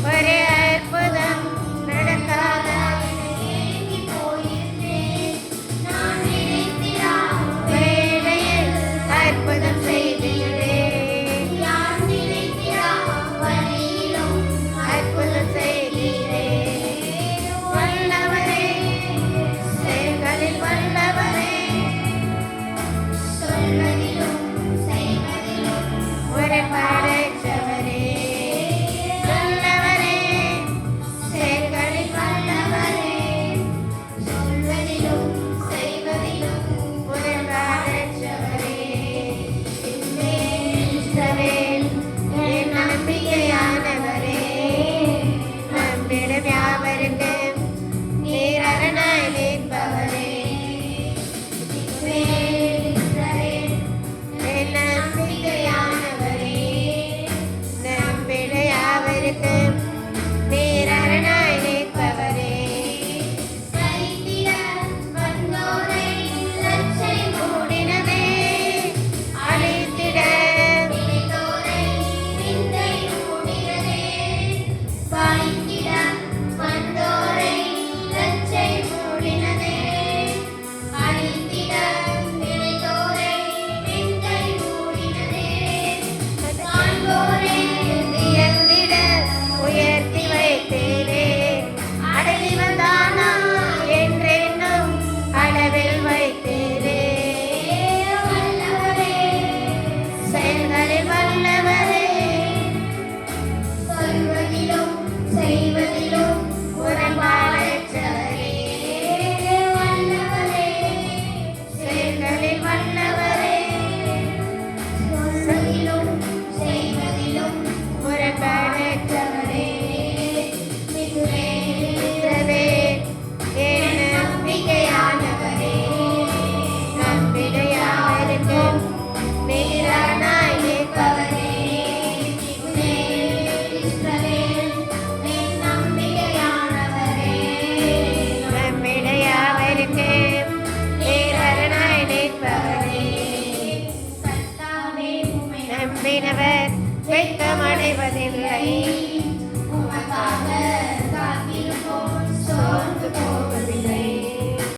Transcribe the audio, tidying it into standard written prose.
ஒரு அற்புதம் நடக்காத வேளையில் அற்புதம் செய்தீரே. அற்புதம் செய்தீரே. வல்லவரே, செயல்களில் வல்லவரே, ஒரு பாடச்சவரே. வல்லவரே, செயல்களில் வல்லவரே, ஒரு பாடச்சவரே. இஸ்ரவேல் என் நம்பிக்கையானவரே, நம்மிடம் யாவருக்கும் நீர் அரணாய் நிற்பவரே. இஸ்ரவேல் என் நம்பிக்கையானவரே, நம்மிடம் யாவருக்கும் நீர் அரணாய் நிற்பவரே. மூடினதே அழித்திட உயர்ந்திட உயர்த்தி வைத்தீரே. அடங்கி வந்தானா என்றென்னும் அளவில் வைத்தீரே. செயல்களில் வல்லவரே, செய்வதிலும் முரண்பாடற்றவரே. செயல்களில் வல்லவரே, செய்வதிலும் முரண்பாடற்றவரே. இஸ்ரவேல் என் நம்பிக்கையானவரே, நம்மிடம் யாவருக்கும் நீர் அரணாய் நிற்பவரே. நம்மிடம் யாவருக்கும் நீர் அரணாய் நிற்பவரே. நம்பினவர் வெட்கமடைவதில்லை.